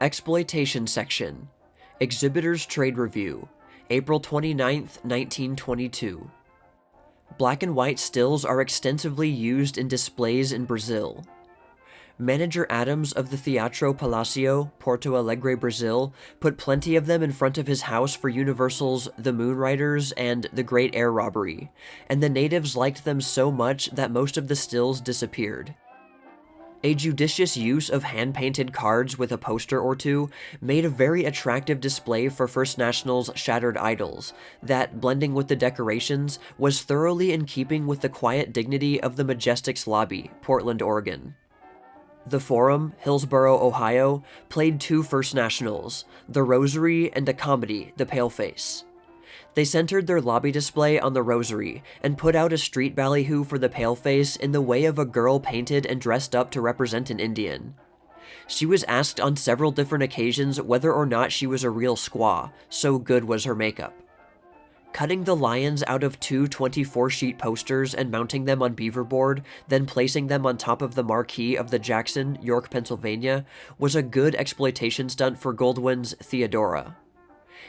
Exploitation Section. Exhibitors Trade Review, April 29, 1922. Black and white stills are extensively used in displays in Brazil. Manager Adams of the Teatro Palacio, Porto Alegre, Brazil, put plenty of them in front of his house for Universal's The Moonriders and The Great Air Robbery, and the natives liked them so much that most of the stills disappeared. A judicious use of hand-painted cards with a poster or two made a very attractive display for First National's Shattered Idols that, blending with the decorations, was thoroughly in keeping with the quiet dignity of the Majestic's lobby, Portland, Oregon. The Forum, Hillsboro, Ohio, played two First Nationals, The Rosary and a comedy, The Paleface. They centered their lobby display on the Rosary and put out a street ballyhoo for the Paleface in the way of a girl painted and dressed up to represent an Indian. She was asked on several different occasions whether or not she was a real squaw, so good was her makeup. Cutting the lions out of two 24-sheet posters and mounting them on beaverboard, then placing them on top of the marquee of the Jackson, York, Pennsylvania, was a good exploitation stunt for Goldwyn's Theodora.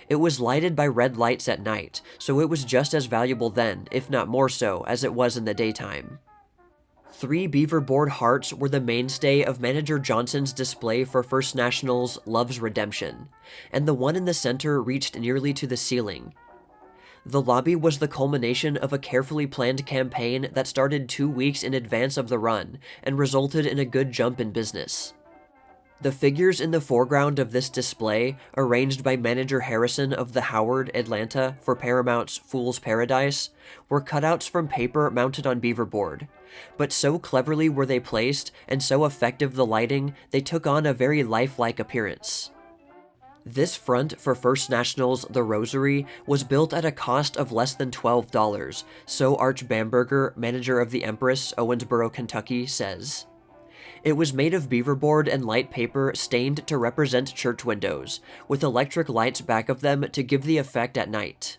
It was lighted by red lights at night, so it was just as valuable then, if not more so, as it was in the daytime. 3 beaverboard hearts were the mainstay of Manager Johnson's display for First National's Love's Redemption, and the one in the center reached nearly to the ceiling. The lobby was the culmination of a carefully planned campaign that started 2 weeks in advance of the run and resulted in a good jump in business. The figures in the foreground of this display, arranged by Manager Harrison of the Howard, Atlanta, for Paramount's Fool's Paradise, were cutouts from paper mounted on beaverboard, but so cleverly were they placed and so effective the lighting, they took on a very lifelike appearance. This front for First National's The Rosary was built at a cost of less than $12, so Arch Bamberger, manager of the Empress, Owensboro, Kentucky, says. It was made of beaverboard and light paper stained to represent church windows, with electric lights back of them to give the effect at night.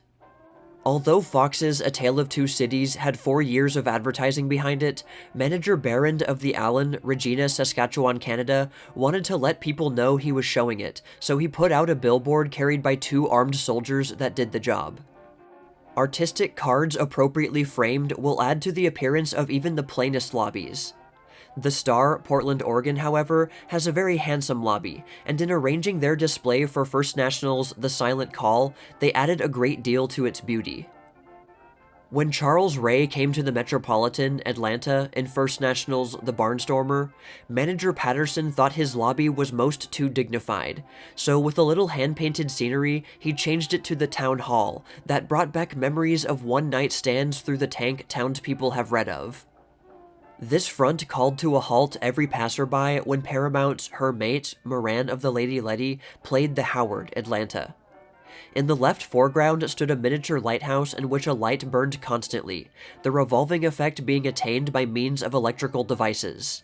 Although Fox's A Tale of Two Cities had 4 years of advertising behind it, Manager Barrand of the Allen, Regina, Saskatchewan, Canada, wanted to let people know he was showing it, so he put out a billboard carried by 2 armed soldiers that did the job. Artistic cards appropriately framed will add to the appearance of even the plainest lobbies. The Star, Portland, Oregon, however, has a very handsome lobby, and in arranging their display for First National's The Silent Call, they added a great deal to its beauty. When Charles Ray came to the Metropolitan, Atlanta, in First National's The Barnstormer, Manager Patterson thought his lobby was most too dignified, so with a little hand-painted scenery, he changed it to the Town Hall, that brought back memories of one-night stands through the tank townspeople have read of. This front called to a halt every passerby when Paramount's Her Mate, Moran of the Lady Letty, played the Howard, Atlanta. In the left foreground stood a miniature lighthouse in which a light burned constantly, the revolving effect being attained by means of electrical devices.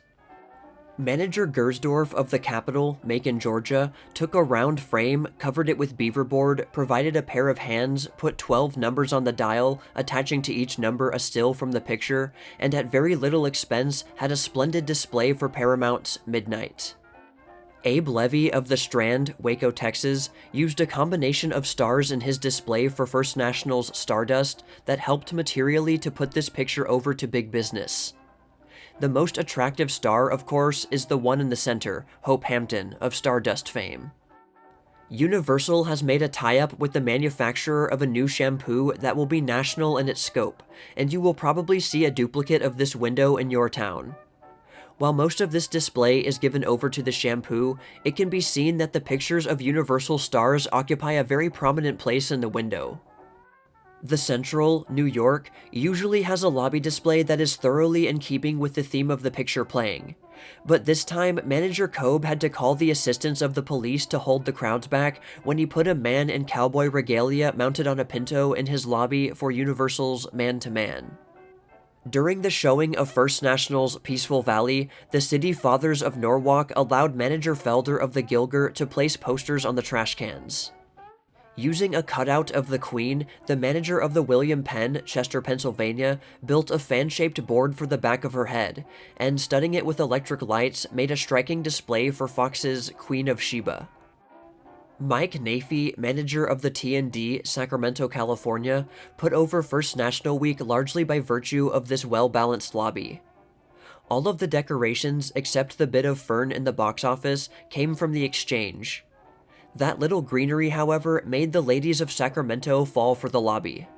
Manager Gersdorf of the Capitol, Macon, Georgia, took a round frame, covered it with beaverboard, provided a pair of hands, put 12 numbers on the dial, attaching to each number a still from the picture, and at very little expense had a splendid display for Paramount's Midnight. Abe Levy of the Strand, Waco, Texas, used a combination of stars in his display for First National's Stardust that helped materially to put this picture over to big business. The most attractive star, of course, is the one in the center, Hope Hampton, of Stardust fame. Universal has made a tie-up with the manufacturer of a new shampoo that will be national in its scope, and you will probably see a duplicate of this window in your town. While most of this display is given over to the shampoo, it can be seen that the pictures of Universal stars occupy a very prominent place in the window. The Central, New York, usually has a lobby display that is thoroughly in keeping with the theme of the picture playing. But this time, Manager Kobe had to call the assistance of the police to hold the crowds back when he put a man in cowboy regalia mounted on a Pinto in his lobby for Universal's Man to Man. During the showing of First National's Peaceful Valley, the City Fathers of Norwalk allowed Manager Felder of the Gilger to place posters on the trash cans. Using a cutout of the Queen, the manager of the William Penn, Chester, Pennsylvania, built a fan-shaped board for the back of her head, and studding it with electric lights made a striking display for Fox's Queen of Sheba. Mike Nafee, manager of the T&D, Sacramento, California, put over First National Week largely by virtue of this well-balanced lobby. All of the decorations, except the bit of fern in the box office, came from the Exchange. That little greenery, however, made the ladies of Sacramento fall for the lobby.